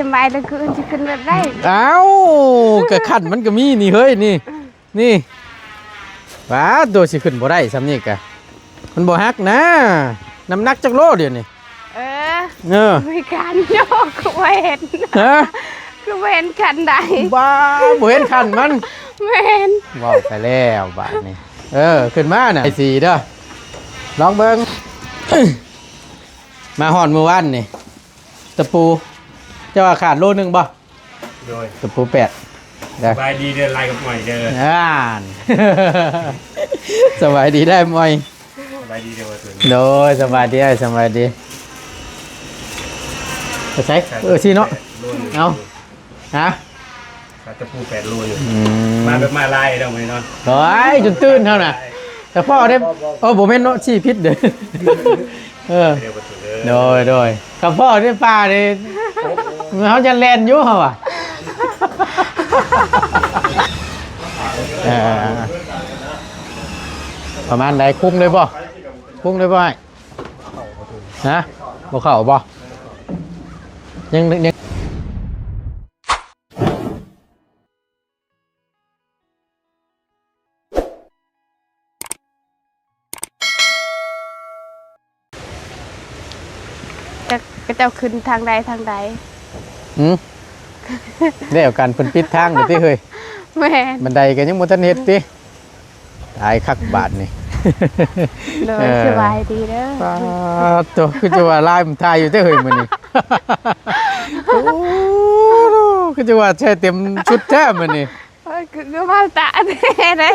สบายแล้วคือจะขึ้นรถได้เอ้ากระขันมันก็มีนี่เฮ้ยนี่ว้าตัวสิขึ้นบ่ได้ซ้ำนี่กะมันบ่ฮักนะน้ำหนักจักโลเดียวนี่มีการโยกคือเห็นฮะคือเห็นขันใดบ้าบ่เห็นขันมันเห็นว้าวไปแล้วบาดนี้ขึ้นมาน่ะไอ้สีเด้อลองเบิ่งมาหอนเมื่อวานนี่ตะปูเจ้าว่าขาดโลนึงบ่โดยตะปู8สบายดีเดินไล่กับหน่อยเดินสบายดีได้ไหมสบายดีเดินโดยสบายดีสบายดีไปใช้สิเนาะเอาฮะตะปู8 รูอยู่มาแบบมาไล่เราไหมเนาะโอ้ยจนตื่นเท่าน่ะแต่พ่อได้ผมเป็นเนาะชี้พิษเด้อโดยกับพ่อได้ปลาเลยเขาจะแลนอยู่เหรอวะประมาณไหนคุ้งเลยป่ะฮะบ่เข่าป่ะยังก็จะขึ้นทางใดได้เอาการปิดทางเดี๋ยวที่เฮ้ยแม่บันไดกันยังบ่ทันเฮ็ดติตายคักบาทนี่เลยสบายดีเด้อตัวคือจะว่าลายมันทายอยู่เด้อเฮ้ยมื้อนี้โอ้คือจะว่าใช้เต็มชุดแท้มื้อนี้คือว่าตาแท้เลย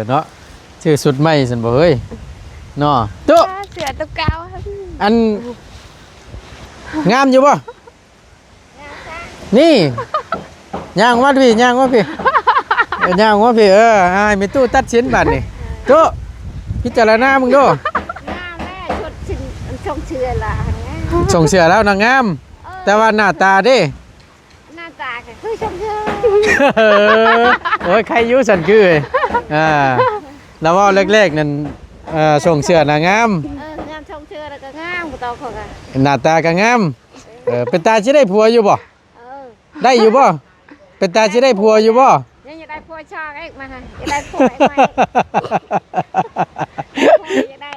เนาะชื่อสุดใหม่ซั่นบ่เฮ้ยเนาะตุ๊เสือตัวเก่าอันงามอยู่ป่ะนี่ย่างว่าพี่ย่างว่าพี่มีตู้ตัดชิ้นบัตรนี่ตู้พิจารณามึงดูส่งเชื่อละส่งเสือแล้วนางงามแต่ว่าหน้าตาดิหน้าตาคือส่งเชื่อโอ้ยใครยุ่สันคือแล้วว่าเล็กๆนั่นส่งเสือนางงามส่งเชื่อแล้วก็งามกูต่อเขาหน้าตาก็งามเป็นตาจะได้ผัวอยู่บ่ได้อยู่บ่เป็นตาจะได้ผัวอยู่บ่ยังจะได้ผัวชอบเอ็กมาค่ะจะได้ผัวไหมจะได้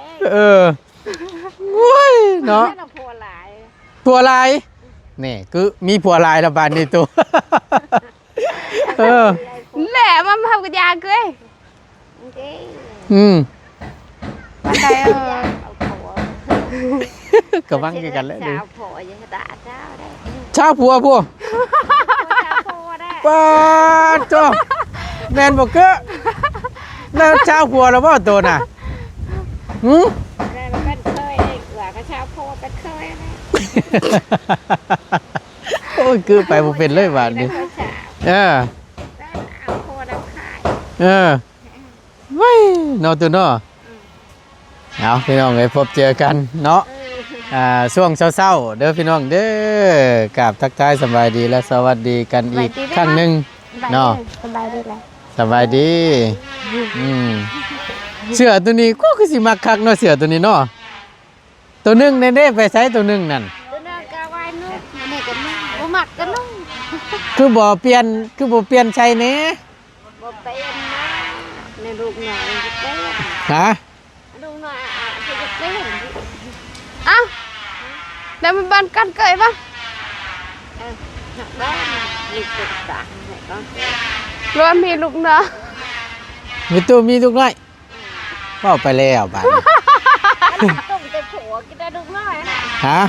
เว้ยเนาะผัวลายนี่คือมีผัวลายระบาดในตัวแหละมันทำกับยาเกยบันไดก็วังกันแล้วดิชาวผัวพวกป้าจ้าแมนบอกเกอแล้วชาวผัวแล้วว่าตัวน่ะเป็นเคยเหลือก็ชาวผัวเป็นเคยโอ้ยคือไปบ่เป็นเลยบาดนี้ว้ยนอตัวเนาะเอาพี่น้องไปพบเจอกันเนาะช่วงเช้าๆเด้อพี่น้องเด้อกราบทักทายสบายดีและสวัสดีกันอีกครั้งหนึ่งเนาะสบายดีแล้วสบายดีเสือตัวนี้ก็คือสิมักคักเนาะเสือตัวนี้เนาะตัวนึงในเด้ไปใช้ตัวนึงนั่นตัวนึงก็ไว้นุ่งนี่ก็นุ่งบ่มักก็นุ่งคือบ่เปลี่ยนใช้แน่บ่เปลี่ยนนะในลูกหน่อยเปลี่ยนฮะลูกหน่อยจะเปลี่ยนอ้าวเดี๋ยวมันบ้านกันเกยป่ะบ้านลูกติดตาล้วนมีลูกเนาะมีตู้มีลูกน้อยเป้าไปแล้วบ้านตุ่มจะผัวกินได้ลูกน้อยนะฮะ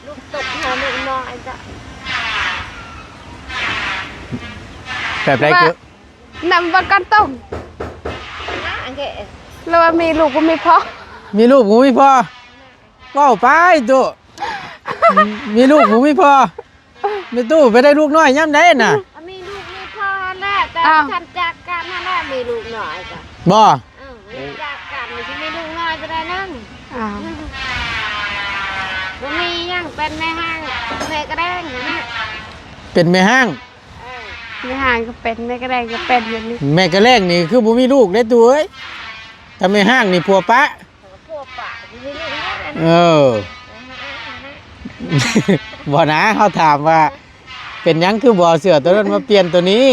ลูกตุ่มหอลูกน้อยจ้ะแบบไรคือนำบ้านกันตุ่มแล้วมีลูกก็มีพ่อมีลูกกูมีพ่อเป้าไปตู้มีลูกกูมีพ่อมีตู้ไปได้ลูกน้อยย่ำได้น่ะมีลูกมีพ่อแน่แต่ทันจากการนั่นแหละมีลูกน้อยจ้ะบ่จากการมีลูกน้อยจะได้นั่งมียังเป็นแม่ห้างแม่กระแดงนะเป็นแม่ห้างแม่ห้างก็เป็นแม่กระแดงก็เป็นอย่างนี้แม่กระแดงนี่คือบุมีลูกได้ตัวเอ้ยถ้าแม่ห้างนี่ผัวปะมีลูกน้อยเออ บ่นะเขาถามว่า เป็นหยังคือบ่เอาเสื้อตัวนั้นมาเปลี่ยนตัวนี้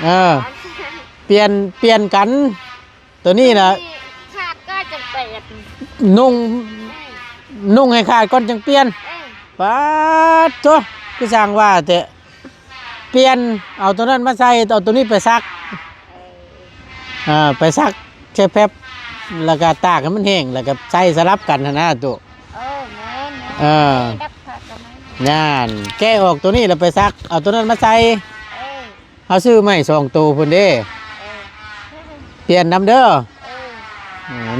เออ เปลี่ยนกัน ตัวนี้นะ ขาดก็จะเปลี่ยน นุ่งให้ขาดก่อนจังเปลี่ยนป๊าดตัวคือสั่งว่าแต่เปลี่ยนเอาตัวนั้นมาใส่เอาตัวนี้ไปซักไปซักแค่แป๊บแล้วก็ตากให้มันแห้งแล้วก็ใส่สลับกันนะตัวแม่ดักผักกับมันนั่นแก้ออกตัวนี้แล้วไปซักเอาตัวนั้นมาใส่เอาซื้อไม่2 ตัวพุ่นเด้เปลี่ยนน้ำเด้อ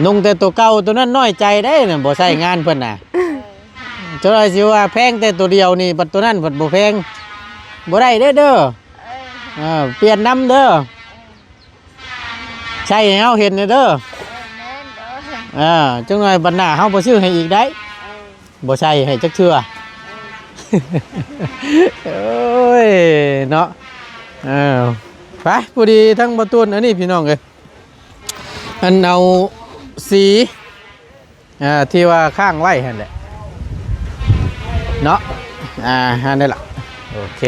นุ่งแต่ตัวเก่าตัวนั้นน้อยใจได้น่ะบ่ใส่งานเพิ่นน่ะเจ้าสิว่าแพงแต่ตัวเดียวนี่บัดตัวนั้นบัดบ่แพงบ่ได้เด้อเปลี่ยนน้ำเด้อใช่ให้เฮาเห็นเด้อจังหน่อยบัดหน้าเฮาบ่ซื้อให้อีกได้บ่ใช่ให้จักเทื่อโอ้ยเนาะไปพอดีทั้งบ่ตูนอันนี้พี่น้องเอ้ยอันเอาสีที่ว่าข้างไว้หั่นแหละเนาะอันนี้ล่ะโอเค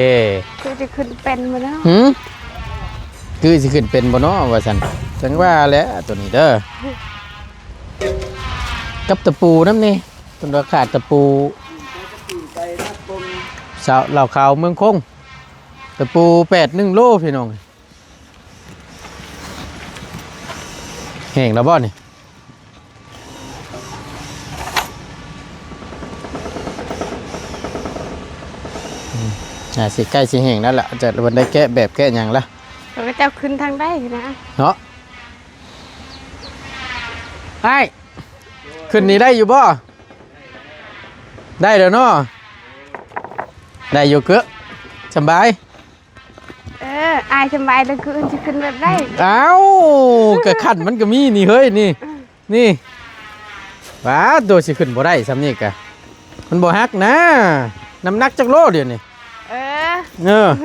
คือจะขึ้นเป็นมาแล้วคือสิขึ้นเป็นบ่เนาะว่าซั่นจังว่าแหละตัวนี้เด้อกับตะปูนำนี่ต้นราคาตะปูสาวเหล่าขาวเมืองคงตะปู81โลพี่น้องแห้งแล้วบ่นี่สิใกล้สิแห้งแล้วล่ะจะวันได้แกะแบบแกะหยังละเราก็จะขึ้นทางได้นะเนาะไอ้ขึ้นนี่ได้อยู่บ่ได้แล้วเนาะได้อยู่เกือสบายอายสบายแล้วคือจะขึ้นแบบได้เอ้ากระขันมันก็มีนี่เฮ้ยนี่ว้าตัวสิขึ้นบ่ได้ซ้ำนี่กะมันบ่ฮักนะน้ำหนักจักโลเดียวนี่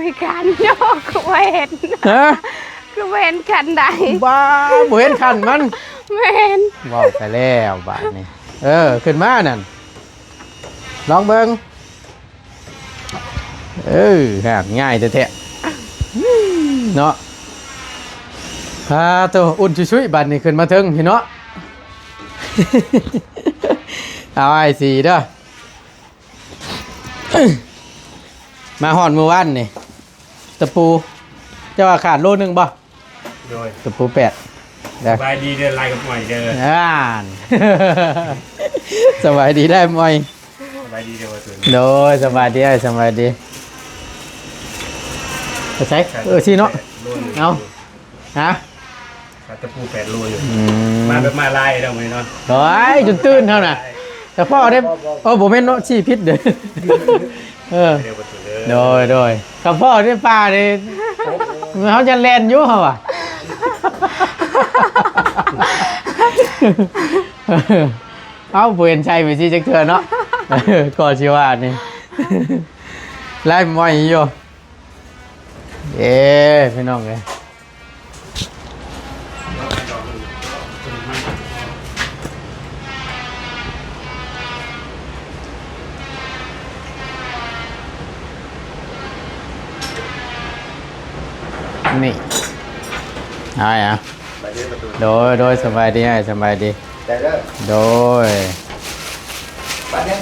มีการโยกคือเห็นคือเห็นขันใดบ้าบ่เห็นขันมันเห็นว้าวไปแล้วบาดนี่ขึ้นมานั่นลองเบิ่งหากง่ายแท้ๆเนาะตัวอุ่นชุยๆบาดนี่ขึ้นมาถึงพี่เนาะเอาไอ้สีเด้อมาหอนเมื่อวานนี่ตะปูจะว่าขาดโลนึงบ่โดยตะปู8สบายดีเดินไล่กับหน่อยเดินสบายดีได้ไหมสบายดีเดินตัวโดยสบายดีสบายดีใช่สิเนาะเอาฮะตะปู8 โลอยู่มาแบบมาไล่เราไหมเนาะโอ้ยจนตื่นเท่าน่ะแต่พ่อได้ผมเป็นเนาะชี้พิษเด้อโดยกับพ่อได้ปลาเลยเขาจะแลนยุ่งเหรอเอาเปลี่ยนใจไปสิจักเถื่อเนาะก่อชีวานี่ไล่มวยอยู่พี่น้องเลยนี่โดยสบายดีสบายดีโดยไปเนี่ย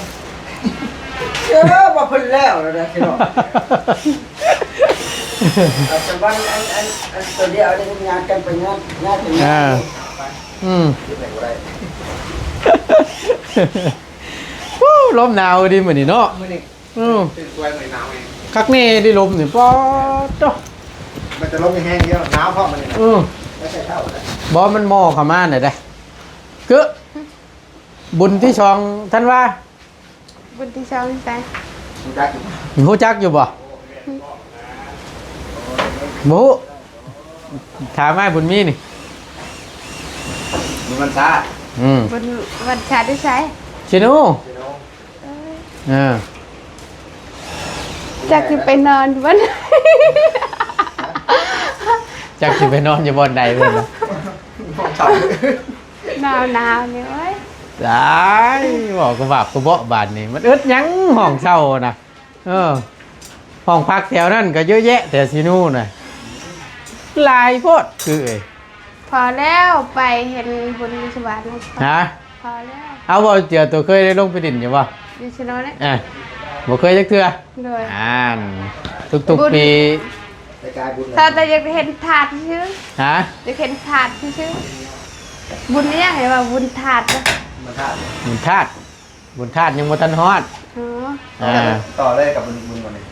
มาพึ่งแล้วนะพี่น้องแต่วันตัวเดียวได้งานกันไปงานถึงงานลมหนาวดีเหมือนนี่เนาะคักนี่ดีลมนี่ป๊อดมันจะลมแห้งเดียวหนาวเพราะมันนี่ไม่ใช่เท่าเลยบอมันหม้อเข้ามาหน่อยได้กึบุญที่2ท่านว่าบุญที่2แต่หูจักอยู่บ่หมูถามให้บุญมีนี่บุญวันชาบุญวันชาได้ใช้ชิโน่จากที่ไปนอนวันจากที่ไปนอนอยู่บนใดเพื่อนหนาวเนี่ยเว้ย ได้บอกก็แบบก็เบาบานนี่มันอึดหยังห้องเช่านะห้องพักแถวนั้นก็เยอะแยะแต่สินู่นน่ะหลายโพดคือเอ้ย พอแล้วไปเห็นบุญสวัสดิ์ ฮะ พอแล้ว เอาบ่เจียวตัวเคยได้ลงไปดินอยู่บ่ อยู่ชนเนี่ย บ่เคยจักเทื่อ โดย ทุกๆปี รายการบุญ ถ้าแต่อยากเห็นถาดชื่อ ฮะ อยากเห็นถาดชื่อบุญเนี่ยเห็นว่าบุญถาดนะ มาท่า บุญธาตุบุญธาตุยังบ่ทันฮอด อ๋อ ต่อเลยกับบุญก่อนเลย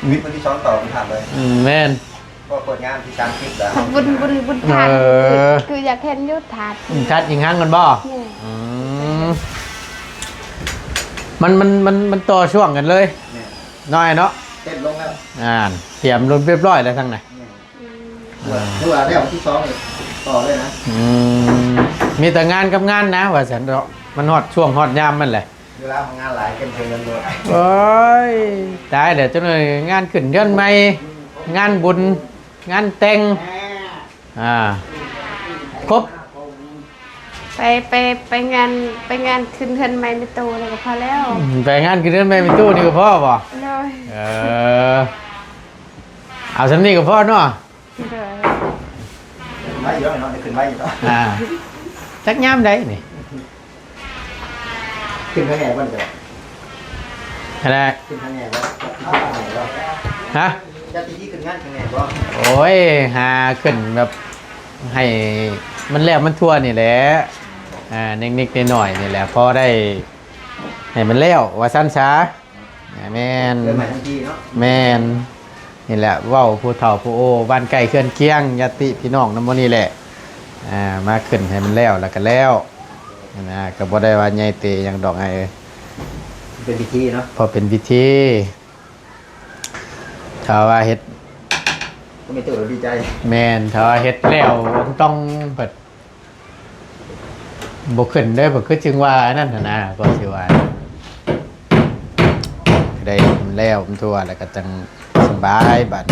วิทย์วันที่สองต่อบุญถามเลย แม่น ก็เปิดงานที่การคลิปแล้ว บุญถาดคืออยากเห็นยุทธถาด บุญธาตุยิงหังกันบ่ เนี่ย อืมมันต่อช่วงกันเลย เนี่ย น้อยเนาะ เต้นลงแล้ว เตรียมรถเรียบร้อยแล้วทั้งไหน ดูว่าได้วันที่สองเลยต่อเลยนะ มีแต่งานกับงานนะว่าสันเนาะมันฮอดช่วงฮอดยามมันแหละ เวลาของงานหลายเกินเงินเลย โอ้ยตายเดี๋ยวเจ้าหน่อยงานขึ้นเดือนใหม่งานบุญงานแต่งครบ ไปงานขึ้นเทินไม้ไม่โตเลยก็พอแล้ว ไปงานขึ้นเดือนใหม่มีตู้นี่ก็พ่อบ่ เลย เอาสำนีกับพ่อเนาะ เลย ไว้อยู่แล้วเนาะได้ขึ้นไว้อยู่ต่อ จักยามได้นี่ ขึ้นข้างแง่บ้านเดียว อะไร ขึ้นข้างแง่บ้านข้างแง่แล้ว ฮะ จะตีที่ขึ้นงานข้างแง่บ้าน โอ้ยหาขึ้นแบบให้มันแล้วมันทั่วนี่แหละนิดๆหน่อยๆนี่แหละพอได้ให้มันแล้วว่าสั้นช้าแม่น เดินใหม่ทันทีเนาะ แม่นนี่แหละเว้าผู้เฒ่าผู้โอ้บ้านไก่เคลื่อนเคียงญาติพี่น้องน้ำมันนี่แหละมาขึ้นให้มันแล้วก็แล้วนะก็บ่ได้ว่าใหญ่เตหยังดอกไงเอ้ย เป็นพิธีเนาะ พอเป็นพิธีถ้าว่าเฮ็ด ก็ไม่ตื่นดีใจ แม่นถ้าว่าเฮ็ดแล้วต้องเปิดบ่ขึ้นเด้อบ่คือจึงว่านั่นน่ะนะก็สิว่าได้มันแล้วมันทั่วแล้วก็จังสบายบัด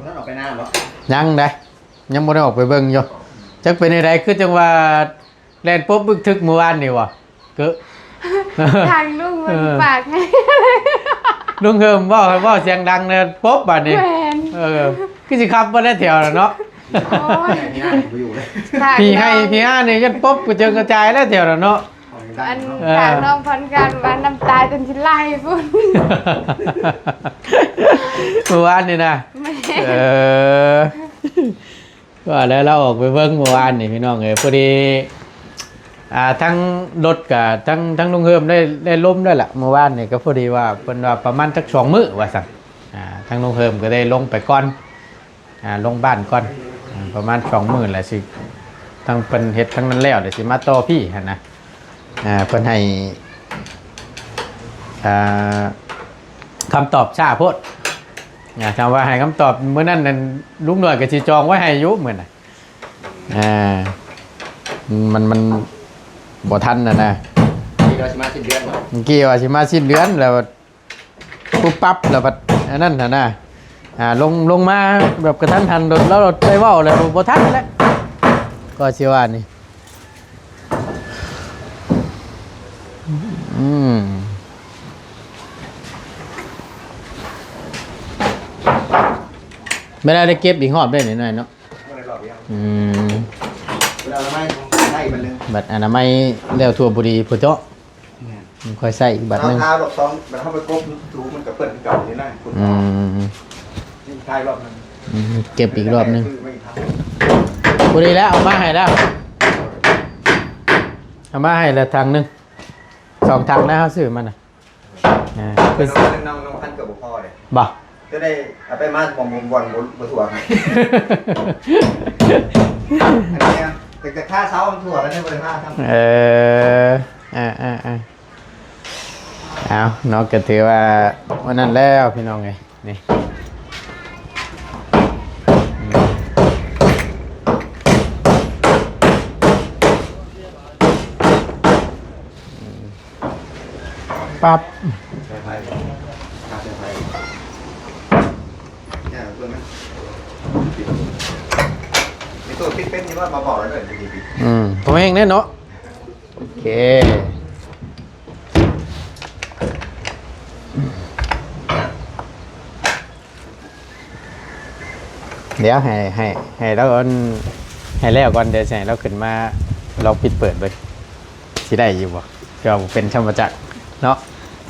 แล้วออกไปหน้าเนาะ ยังได้ยังบ่ได้ออกไปเบิ่งอยู่จักเป็นไดคือจังว่าแล่นปุ๊บบึกทึกเมื่อวานนี่วะเกอะ ทางลูกมันปากให้ ลุงเฮิมเว้าเสียงดังเลยปุ๊บบัดนี้ แหวน คือสิขับบ่ได้แถวแล้วเนาะ โอ้ย ที่หน้าไปอยู่เลย พี่ให้พี่ห้านี่ยันปุ๊บกูเจอกระจายแล้วแถวแล้วเนาะ อันทางน้องพันกันว่าน้ำตาจนชิ้นไล่พุ่น เมื่อวานนี่นะ แม่ ว่าแล้วเราออกไปเบิ่งเมื่อวานนี่พี่น้องเอ้ยพอดีทั้งรถกับทั้งลุงเฮิมได้ล้มด้วยล่ะเมื่อวานนี่ก็พอดีว่าเพิ่นว่าประมาณสัก2 มื้อว่าซั่นทั้งลุงเฮิมก็ได้ลงไปก่อนลงบ้านก่อนประมาณ2 มื้อแหละสิทั้งเพิ่นเฮ็ดทั้งนั้นแล้วเดี๋ยวสิมาต่อพี่หั่นนะเพิ่นให้คำตอบช้าโพดคำว่าให้คำตอบเมื่อนั้นนั่นลุงหน่อยก็สิจองไว้ให้อยู่เหมือนน่ะมันบ่ทันนะ ที่เราสมาชิกเดือนเนาะ เมื่อกี้ว่าสิมาสิ้นเดือนแล้วปุ๊บปั๊บแล้วบัดอันนั้นน่ะนะลงมาแบบกระทันหันแล้วเราไปเว้าแล้วบ่ทันแล้วก็สิว่านี่ไม่ได้เก็บอีกหอบได้หน่อยเนาะ ไม่ได้รอบเดียว ม เวลาเราไม่ได้มันนึง บัตรอนามัยแล้วทั่วบุรีพุ่นเจาะมันค่อยใส่อีกบัตรหนึง เท้าดอกซองมันเข้าไปกบถูมันกับเพื่อนเก่านี่นะคุณนี่ท้ายรอบนึง เก็บอีกรอบหนึง ไม่ท บุรีแล้วเอามาให้แล้วเอามาให้แล้วทางหนึง2 ทางแล้วซื้อมันน่ะำเป็ คื น อ น้องพันเกือบพ่อเลย บ่ จะได้เอาไปมาบอมบอลบนถั่วอันนี้แต่ค่าเช้ามันถั่วกันได้บริค่าทำ เอานอกก็ถือว่าวันนั้นแล้วพี่น้องไงนี่ปั๊บ เซอร์ไพรส์ค่าเซอร์ไพรส์เนี่ยเพื่อนไหม ตัวปิดเป็นนี่ว่ามาบอกแล้วเลยดี ผมเองเนี่ยเนาะโอเคเดี๋ยวให้แล้วก่อนให้แล้วก่อนเดี๋ยวให้เราขึ้นมาเราปิดเปิดไปสิได้อยู่บ่ก็เป็นธรรมจักรเนาะ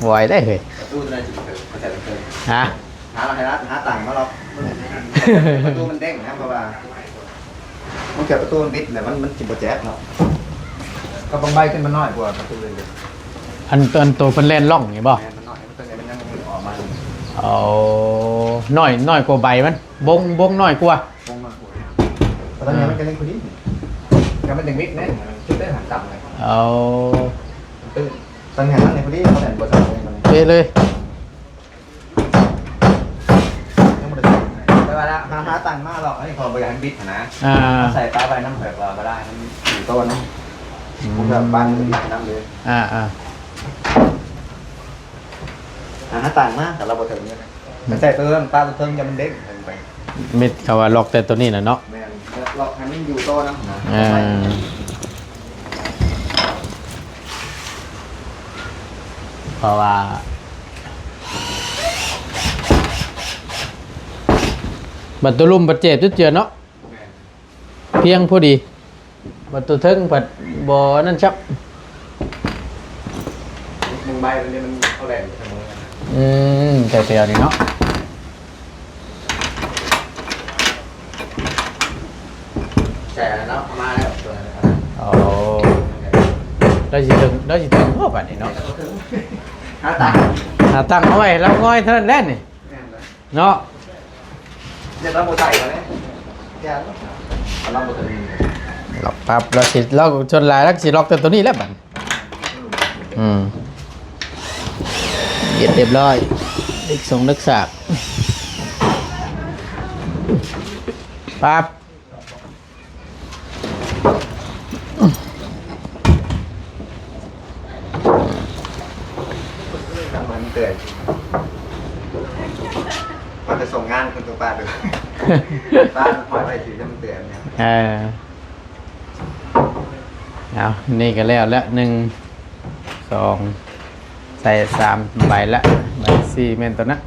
บอยได้เลย ประตูอะไรจะเกิดมาแต่ละเกิด ฮะ หาต่างมาหรอกประตูมันเด้งนะเพราะว่ามันเกิดประตูมันปิดแต่มันจิบแจ๊บเนาะก็บางใบขึ้นมาน้อยกว่าประตูเลย อันตัวเป็นแลนล่องนี่บ่ มันน้อยมันตัวไหนมันยังออกมา เอาน้อยกว่าใบมันบงน้อยกว่า คงมาตอนนี้มันจะเล่นคนนี้ยังมันยังมิดแน่ชุดได้หันต่ำเลย เอา ตื้นตอนนี้หันในคนนี้เขาแต่งบทสวดเลยมัน เป๊ะเลย ยังไม่ได้แต่ว่าหาต่างมากหรอกไอ้พอบริหารบิดนะ ใส่ปลาใบน้ำเผือกเราก็ได้มันอยู่ต้นน้ำผมแบบบ้านมันน้ำเลย หาต่างมากแต่เราบทถึงเนี่ยมันใส่ตัวปลาตัวเทิงจะมันเด้งไป มิดเขาว่าล็อกแต่ตัวนี้น่ะเนาะ แม่เราให้มันอยู่ต้นน้ำนะ เพราะว่าบัดตัวลุ่มบัดเจ็บจุดเจือเนาะเพียงพอดีบัดตัวเทิงบัดบ่นั่นชับ มึงใบมันเนี่ยมันเข้าแรงเสมอ แต่เตียวนี่เนาะ แต่แล้วมาแล้วตัวนั้น โอ้ได้สิถึงพ่อป่านนี้เนาะ หาต่าง ตั้งเอาไว้แล้วง่อยเท่านั้นแหละนี่เนาะ เดี๋ยวเราโมใส่มาเลยแกเราโมใส่ ล็อกปั๊บเราสิล็อกชนลายแล้วสิล็อกแต่ตัวนี้แล้วบัดเรียบร้อยเด็กส่งนักษาปั๊บ มันเกิดมันจะส่งงานคนตัวป้าดูป้าปล่อยไปถือจะมันเตือนเนี่ย เอานี่ก็แล้ว1 2ใส่3ใบละใบ4เมนตัวนั้น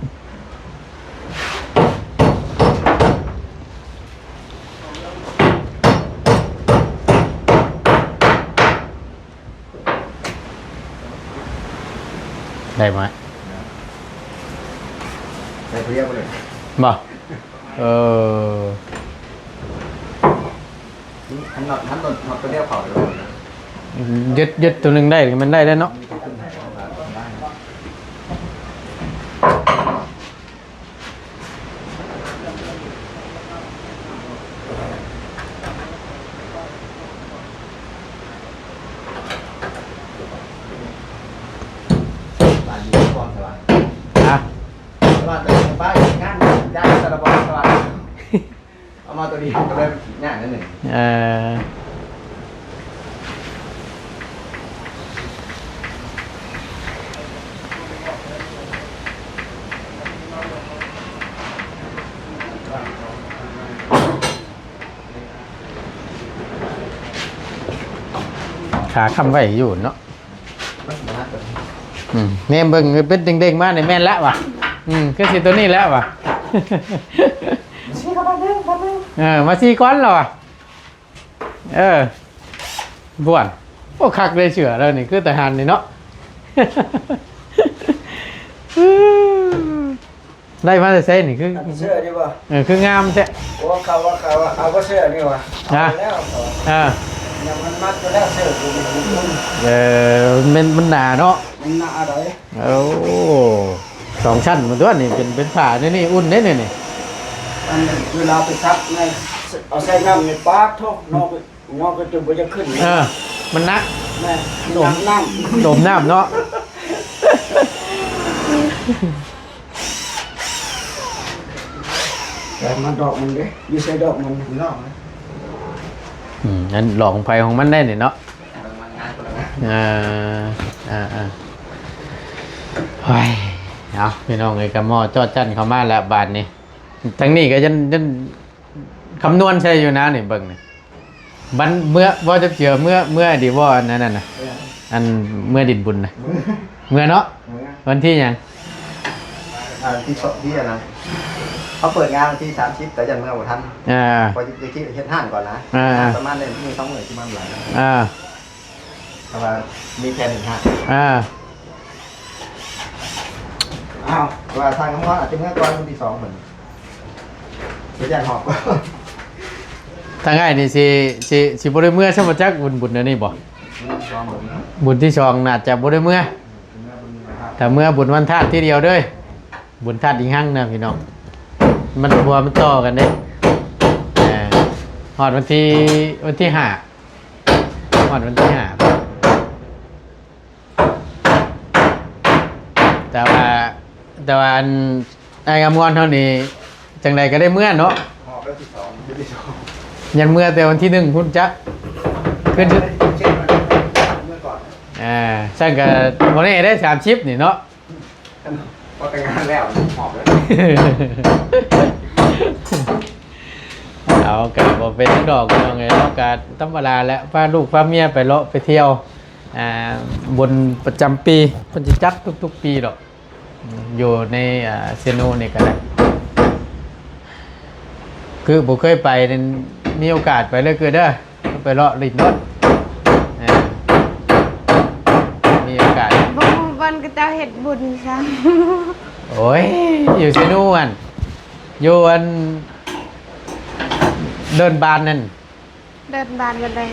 ได้ไหม ใส่เรียบเลย บ่ทันหนอดตัวเรียบเผาเลย ยึดตัวหนึงได้มันได้แล้วเนาะฮะ ตลาดตัวป้างานย่างตลาดบอลตลาดเอามาตัวนี้ก็เลยง่ายนิดหนึ่ง ขาคำไว้อยู่เนาะเนี่ยเบิ่งเป็นเด้งๆมาในแม่นแล้วว่ะคือสิตัวนี้แล้วว่ะมาซีก้อนเหรอวะบ้วนโอ้คักเลยเชื่อแล้วนี่คือทหารนี่เนาะได้มาแต่ใส่นี่คือ เสื้อดีป่ะ คืองามแท้ ว่าเขาเอาก็เสื้อนี่ว่ะเอาแล้วอย่างมันมัดไปแล้วเสื้อกูมันหนาเนาะ มันหนาอะไร โอ้2 ชั้นมันตัวนี่เป็นผ้านี่อุ่นเด้นี่ อันเวลาไปซักในเอาใส่น้ำในปากท่อนอกก็จุบจะขึ้น มันนัก แม่น้ำ โดมน้ำเนาะ แต่มันดอกมันเด้อยู่ใส่ดอกมัน มีนอกไหม นั่นหลอกไฟของมันได้เนี่ยเนาะ งานคนละงาน เฮ้ยเอาพี่น้องไอ้กระหม้อจอดจันเข้ามาแล้วบาทนี้ทั้งนี้ก็ยันคำนวณใช่อยู่นะนี่เบิ่งนี่ มันเมื่อว่าจะเจอเมื่อดีว่าอันนั้นน่ะอันเมื่อดินบุญนะเมื่อเนาะวันที่หยัง ที่สดที่อะไรเขาเปิดงานวันที่30แต่ยันเมื่อวันทันพอจะคิดเฮ็ดห้างก่อนนะประมาณมี20,000ที่มันหลายเพราะว่ามีแค่1ห้างอ้าวว่าทางน้องอาจจะเมื่อก่อนวันที่2เหมือนเดี๋ยวยันหอบก็ ทางง่ายนี่สิบ่ได้เมื่อสมจักบุญอันนี้บ่บุญที่สองน่าจะบ่ได้เมื่อแต่เมื่อบุญวันธาตุที่เดียวเด้อบุญธาตุอีกหั่งนะพี่น้องมันบัวมันต่อกันเด้ฮอดวันที่5ฮอดวันที่5แต่ว่าอันไอ้งามงอนเท่านี้จังใดก็ได้เมื่อเนาะ หอบแล้วที่2ที่2 ยันเมื่อแต่วันที่1พุ่นจักขึ้นชุด เช็คเมื่อก่อน ช่างก็บ่ได้ได้3ชิปนี่เนาะ พอแต่งงานแล้วหอบแล้ว เอาก็บ่เป็นดอกน้องไงเนาะก็ธรรมดาแล้วพาลูกพาเมียไปเลาะไปเที่ยวบนประจำปีเพิ่นสิจัดทุกๆปีดอกอยู่ในเซโนนี่ก็ได้คือบ่เคยไปนั่นมีโอกาสไปเลยคือเด้อไปเลาะลิ้นรถมีโอกาส บ่วันก็เจ้าเฮ็ดบุญซ้ โอ้ยอยู่เซโนอันอยู่อันเดินบานนั่น ำเดินบานกันได้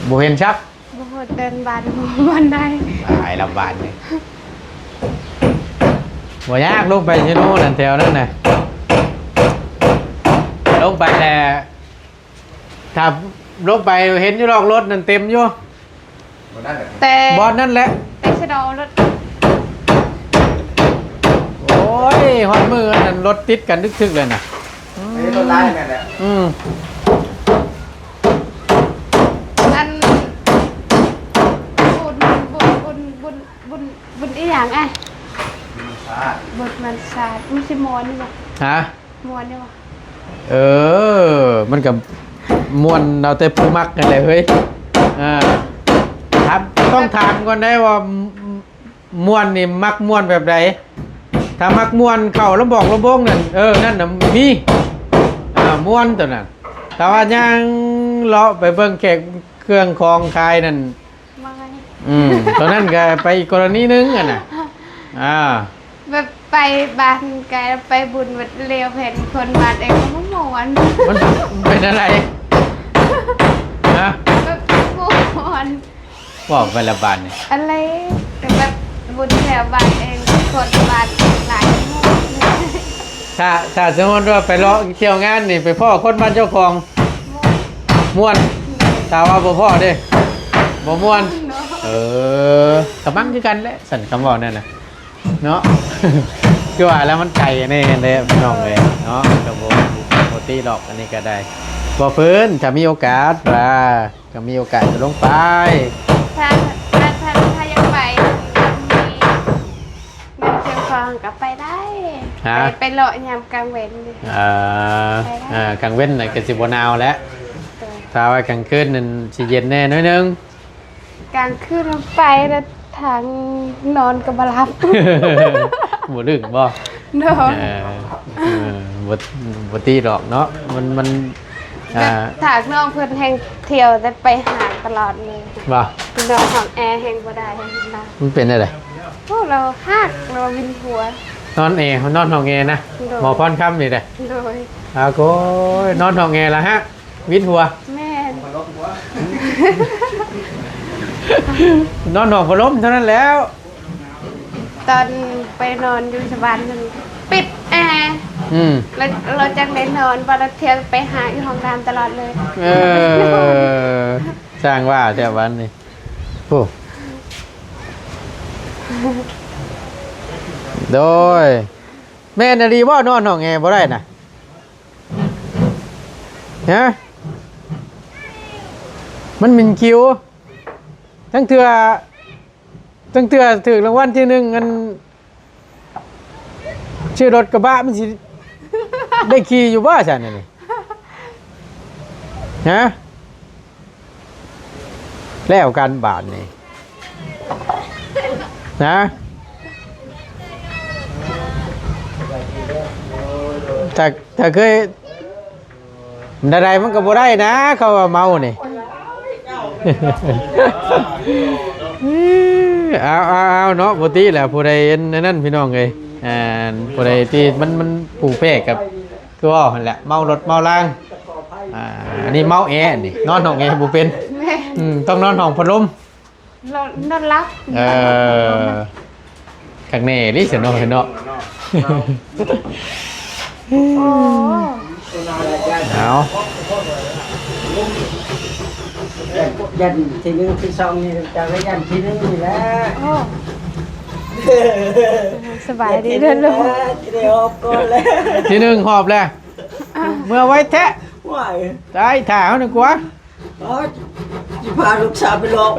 บ่เห็นชัก บ่โหดเดินบานวันได้ หายลำบานเลยบ่ยากลงไปเซโนนั่นแถวนั่นน่ะลงไปแต่ถ้าลงไปเห็นอยู่รอกรถนั่นเต็มอยู่ แต่ บอลนั่นแหละ แต่ชะดอรถ โอ้ยฮอดมือนั่นรถติดกันทึกๆเลยน่ะ ไอ้รถไล่แม่นแหละ อันบุญอีหยังไอ้บุญมันศาสตร์มันสิมวนนี่บ่ ฮะ มวนนี่บ่ มันกับมวนเอาแต่ผู้มักกันเลยเฮ้ยต้องถามก่อนได้ว่ามวนนี่มักมวนแบบใดถ้ามักมวนเข่าแล้วบอกระบงนั่นนั่นน่ะมีมวนตัวนั้นแต่ว่ายังเลาะไปเบิ่งแขกเครื่องคองคายนั่น มา ตอนนั้นก็ไปอีกกรณีนึงอ่ะน่ะแบบไปบ้านไกลไปบุญวัดเลียวแผ่นคนบ้านเองก็ม่วน มันเป็นอะไรฮะ แบบม่วน บอกไปละบานนี่ อะไรแต่แบบบุญแถวบ้านเองคนบ้านหลายม่วน ถ้าสมมติว่าไปเลาะเที่ยวงานนี่ไปพ่อคนบ้านเจ้าของม่วนแต่ว่าบ่พ่อเด้บ่ม่วนกำลังคือกันแหละสั่นคำบอกนั่นน่ะเนาะ คือว่าแล้วมันไก่นี่กันเลยพี่น้องเลยเนาะกับโบตี้ดอกอันนี้ก็ได้บ่พื้นถ้ามีโอกาสว่าก็มีโอกาสจะลงไป ถ้ายังไปมีเงินเชียงคองก็ไปได้ไปเลาะยามกลางเว้นดิ กลางเว้นน่ะก็สิบ่หนาวแล้วถ้าว่ากลางคืนนั่นสิเย็นแน่น้อยนึง กลางคืนไปแล้วทางนอนก็บ่รับ บ่ดึกบ่ นอน บ่ตีดอกเนาะมัน ถากน้องเพิ่นแห่งเที่ยวแต่ไปหาตลอดเลย บ่ นอนห้องแอร์แห่งบ่ได้แห่งบ่ได้ มันเป็นอะไร พวกเราฮักเราวินหัวน อนนอนห้องแอร์นะหมอพรค่ำนี่แหละ โดย โอ้ยนอนห้องแอร์ละฮะวินหัว แม่น นอนห้องพัดลมเท่านั้นแล้ว ตอนไปนอนอยู่สวรรค์นั่นปิดแอร์แล้วเราจังได้นอนพอเราเที่ยวไปหาอยู่ห้องน้ำตลอดเลย สร้างว่าแต่วันนี้โอ้โดยแม่นาดีว่านอนห้องแอร์บ่ได้น่ะฮะมันมินคิวตั้งเถื่อถึงรางวัลที่หนึ่งอันชื่อรถกระบะมันสิได้ขี่อยู่บ้าฉันนี่ฮะ แล้วกันบาทนี่นะถ้าเคยใดๆมันก็บ่ได้นะเขาว่าเมานี่ เอาเนาะปกติแหละผู้ใดนั่นพี่น้องเลยผู้ใดที่มันผูกเพกกับคือว่าหั่นแหละเมารถเมาล่างอันนี้เมาแอนี่นอนห้องแอบ่เป็นต้องนอนห้องพัดลมนอนรับข้างในนี่สิเนาะเนาะเอายันทีนึงที่สองนี่จะไปยันทีนึงนี่แหละสบายดีเด้อลูกเดี๋ยวก่อนแล้วทีนึงหอบแล้วเมื่อไว้แท้ได้ถ่าเขาหนึ่งกว่าสิพาลูกสาวไปเลาะ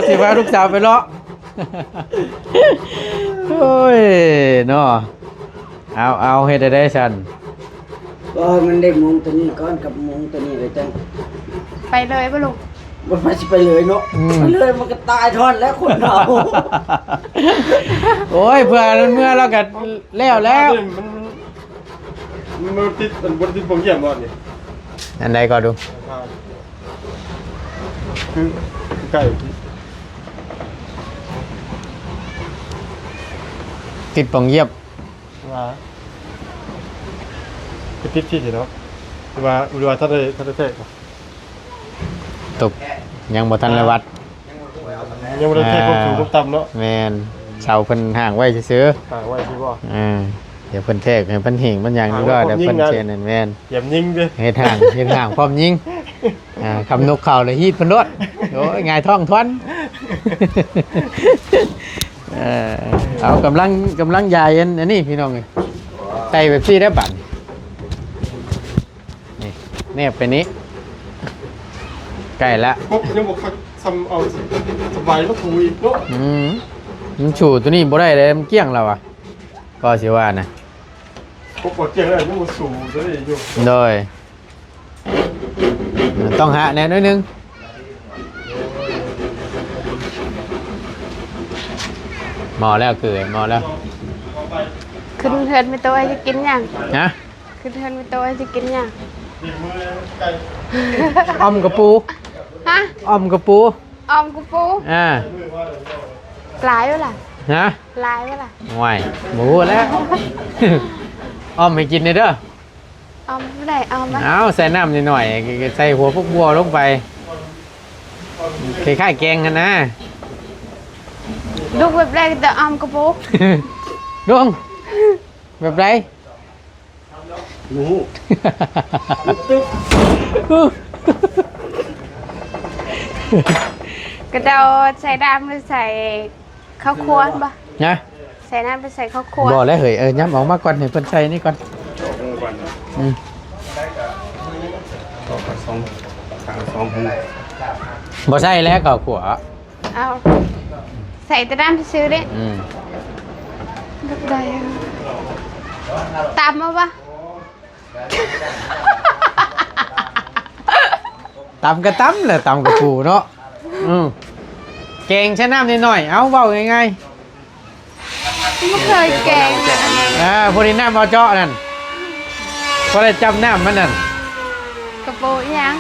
สิพาลูกสาวไปเลาะโอ้ยเนาะเอาเฮ็ดได้ฉันก็มันได้มงตัวนี้ก้อนกับมงตัวนี้เลยจังไปเลยป่ะลูกมันไม่ใช่ไปเลยเนาะไปเลยมันก็ตายทอดแล้วคนเราโอ้ยเพื่อนเมื่อเราก็แล้วมันติดมันบนติดผมเยี่ยมบ่นี่อันใดก็ดูคือใกล้ติดป่องเยียบว่าติดที่เนาะว่าถ้าได้แท้ตกยังบ่ทันละวัดยังบ่ได้แท้ความสูงความต่ำเนาะแม่นเสาเพิ่นห่างไว้ซื่อห่างไว้ที่บ่เดี๋ยวเพิ่นแทกให้เพิ่นหิงเพิ่นหยังนี่ก็เดี๋ยวเพิ่นเชนนั่นแม่นอย่ายิงเด้เฮ็ดห่างพร้อมยิงคำนกเขาเลยฮีดเพิ่นรถโอ้ยง่ายท้องทวนเอากำลังยายอันนี้พี่น้องเอ้ยใส่แบบซี่ได้บัดนี่แนบไปนี้ใกล้ละยังบอกทำเอาสบายแล้วคุยเนาะมันฉูตัวนี้บ่ได้เลยมันเกี้ยงเราอ่ะก็สิว่านะพวกปวดเจียงอะไรยังบ่สูงจะได้อยู่โดยต้องหาแน่น้อยนึงหมอแล้วคือหมอแล้วขึ้นเทินไปตัวจะกินยังนะขึ้นเทินไปตัวจะกินยังอมกระปูฮะอมกระปูลายวะล่ะฮะลายวะล่ะห่วยหมูแล้วอมให้กินเลยเด้ออมไม่ได้อมเอาใส่น้ำนิดหน่อยใส่หัวพวกบัวลงไปคล้ายๆแกงกันนะลูกแบบไรแต่อมกระปูดวงแบบไรก็จะใส่น้ำหรือใส่ข้าวคั่วป่ะนะใส่น้ำไปใส่ข้าวคั่วบ่แล้วเฮ้ยย้ำออกมาก่อนให้เพิ่นใส่นี่ก่อนบ่ใส่แล้วก็ขัวเอาใส่แต่น้ำซื้อดิแบบใดตามมาปะตำกระตั้มเลยตำกระปูเนาะแกงใช้น้ำนิดหน่อยเอาเบาง่ายๆไม่เคยแกงพอดีน้ำเอาเจาะนั่นพอได้จำน้ำมันนั่นกระปูยัง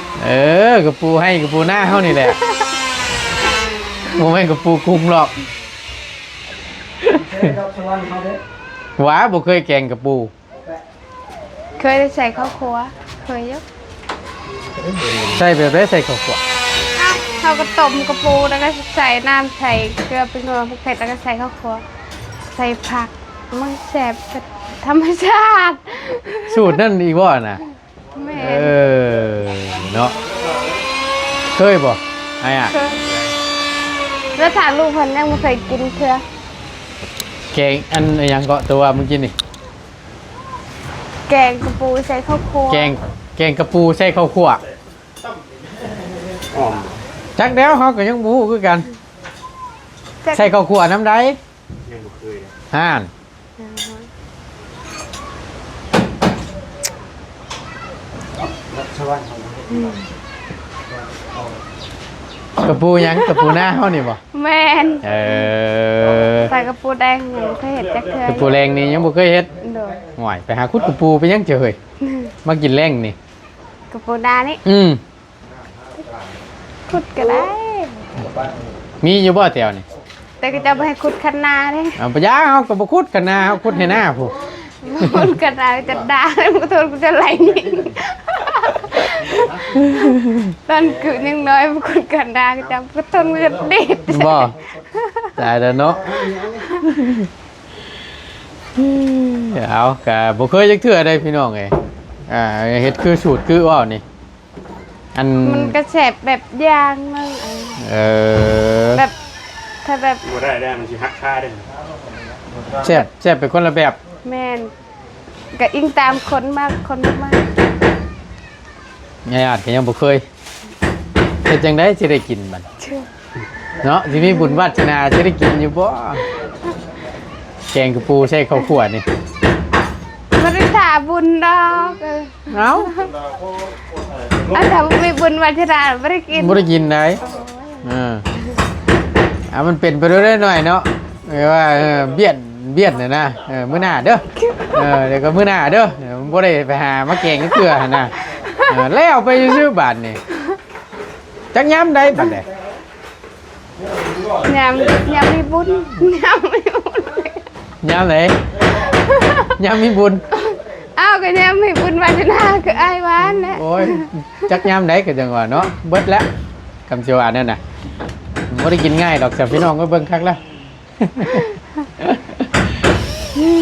กระปูให้กระปูหน้าเขานี่แหละโมไม่กระปูกุ้งหรอกหวาบ่เคยแกงกระปูเคยได้ใส่ข้าวคั่วเคยยกใส่แบบได้ใส่ข้าวคั่วเขาก็ต้มกระปูแล้วก็ใส่น้ำใส่เกลือเป็นนัวพริกเผ็ดแล้วก็ใส่ข้าวคั่วใส่ผักมันแซ่บธรรมชาติสูตรนั่นอีกว่าน่ะเนาะเคยบ่ไอ้แล้วถามลูกคนยังไม่เคยกินเถื่อแกงอันยังเกาะตัวมึงกินนี่แกงกระปูใส่ข้าวคั่วแกงกระปูใส่ข้าวคั่วจักแล้วเขาก็ยังบู๊คือกันใส่ข้าวคั่วน้ำได้ยังบ่เคยห่าน กระปูหยังกระปูหน้าเฮานี่บ่ แมน ใส่ กระปูแดงยังเคยเห็นจักเทื่อก ระปูแรงนี่ยังบ่เคยเฮ็ด โดย ห่วยไปหาคุดกระปูไปยังเจอเฮ้ยมากินแรงนี่ กระปูดานี่ ขุดก็ได้ มีอยู่บ่แถวนี่ แต่ก็จะไปให้ขุดคันนาเด้ เอาไปย่าเฮาก็บ่คุดกันนะเฮาคุดให้หน้าผู้ ขุดคันนาจะด่าแล้วมันก็โทนกูจะไหลนี่ตอนกูยังน้อยมันขุดคันนาก็จะก็ทนมันจะเด็ด บ่ตายแล้วเนาะเอาก็บ่เคยจักเทื่อได้พี่น้องเอ้ยเฮ็ดคือสูตรคือว่าวนี่อัน มันกระแสบแบบยางนึงแบบถ้าแบบ บ่ได้มันสิหักค่าได้ แซ่บเป็นคนละแบบ แม่นก็อิงตามคนมากคนมาก ญาติก็ยังบ่เคยเฮ็ดจังได๋สิได้กินมันเนาะสิมีบุญวาสนาสิได้กินอยู่บ่แกงกระปูใส่ข้าวคั่วนี่ มันได้ถาบุญดอกเอ้า ถ้าไม่บุญวันชราไม่ได้กิน บ่ได้กินได้มันเป็นไปได้หน่อยเนาะว่าเบียดน่ะนะมื้อหน้าเด้อเดี๋ยวก็มื้อหน้าเด้อบ่ได้ไปหามาแกงเกลือหั่นน่ะแล้วไปซื้อบาทนี่จักยามใดบัดนี้ ยำมีบุญยำมีบุญ ยามไหนยามมีบุญ อ้าวก็ยำมีบุญวันชราคือไอ้วานนะ โอ้ยจักยามไหนก็จังว่าเนาะเบิดแล้วคำเชียวอ่านนั่นน่ะบ่ได้กินง่ายดอกแต่พี่น้องก็เบิ่งคักแล้ว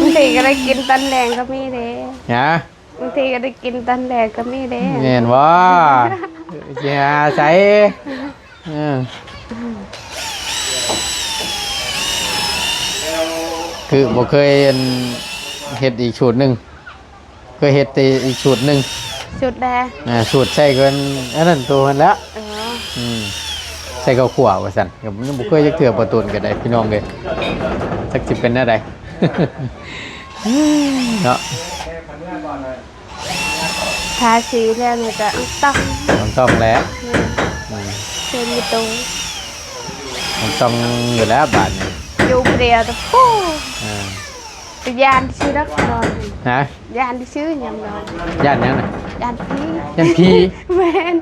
บางทีก็ได้กินตอนแรงก็มีเด้ ฮะ บางทีก็ได้กินตอนแรงก็มีเด้ เห็นว่าอย่าใส่คือบ่เคยเฮ็ดอีกสูตรหนึ่งเคยเฮ็ดอีกสูตรหนึ่ง จุดแดง สูตรใส่เกินอันนั้นตัวมันแล้วใส่ข้าวคั่วว่าซั่นก็ยังบ่เคยจักเทื่อประตูนก็ได้พี่น้องเอ้ยสักสิเป็นอะไร เนาะ ทาสีแล้วเนี่ยจะต้องแล้ว เส้นมีตรง ต้องอยู่แล้วบาทนี่ อยู่เปรียวแต่ปูแต่ยานที่ชื่อรักนอน ฮะ ยานที่ชื่อยำนอน ย่านยังน่ะ ยานพี่ ย่านพี แม่น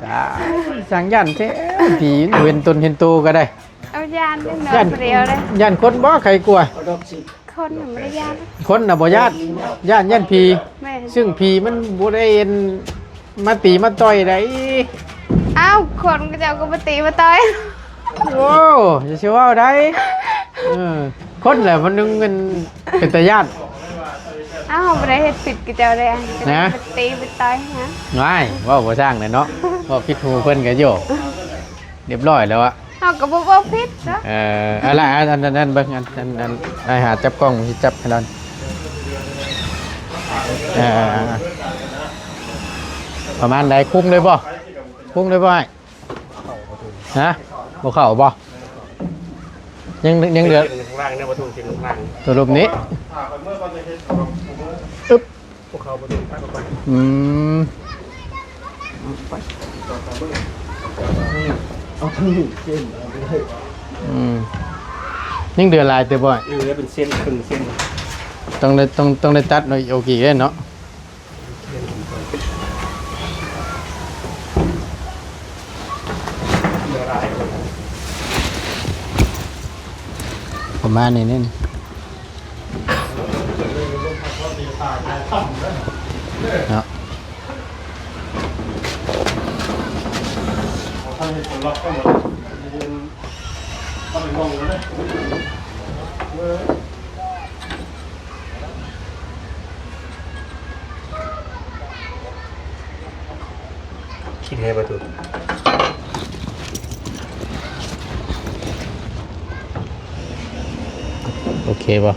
สั่งย่านแท้ผีเว้นตนเห็นโตก็ได้ เอายานนี่นอนเปรียวเลย ย่านคนบ่ใครกลัว คนหนึ่งไม่ได้ยาน คนน่ะบ่ย่านย่านผี แม่น ซึ่งผีมันบ่ได้เห็นมาตีมาต่อยได้ อ้าวคนก็จะเอาก็มาตีมาต่อย โอ้จะสิว่าได้คนแหละมันนึงเป็นตาย่าน อ้าวไม่ได้เห็ดผิดก็จะเอาได้ก็จะ นะ มาตีมาต่อยฮะ ง่ายว่าบ่สร้างเลยเนาะว่าพิษหูเพิ่นก็โยกเรียบร้อยแล้วอะ เอาก็บอกว่าผิดเนาะ อะไรอันนั้นเบิ่งอันไอ้หาจับกล้องสิจับให้ดันประมาณใดคุ้งเลยบ่คุ้งเลยบ่ฮะบ่เข้าบ่ยังเหลือ ข้างล่างเนี่ยประตูถึงข้างล่าง ตัวรูปนี้อึ๊บ พวกเขาประตูไปก่อน เอาทั้งนี้เส้นเอาไปเลย ยังเดือดลายเตยบ่อย นี่เป็นเส้นครึ่งเส้น ต้องได้ตัดหน่อยโอเคเนาะประมาณนี้นี่เนาะคิดให้ประตู โอเคป่ะ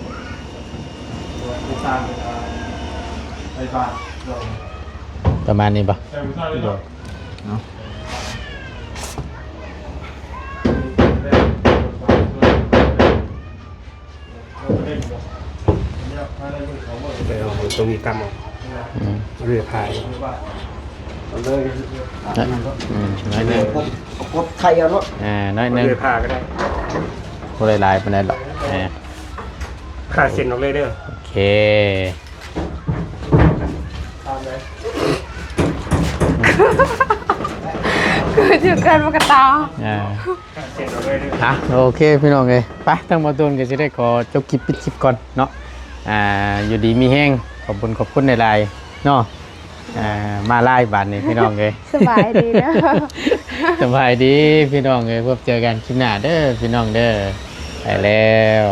ประมาณนี้ป่ะเนาะ ไปเอาตรงนี้ตั้มเอาเรือพาย เลยน้อยหนึง กดไทยเอาเนาะ น้อยห เล นึง ยพาก็ได้ บ่ได้หลายปานใดหรอก พาเซ็นออกเลยเด้อ โอเค ตามเลย คือจุดเกินมากระตา พาเซ็นออกเลยเด้อ โอเคพี่น้องเอ้ยไปทั้งหมดต้นก็สิได้ขอจบคลิปปิดคลิปก่อนเนาะอยู่ดีมีแห้งขอบคุณในไลน์เนาะมาไล่บานนี่พี่น้องเอ้ย สบายดีนะ สบายดีพี่น้องเอ้ยพบเจอกันคลิปหน้าเด้อพี่น้องเด้อไปแล้ว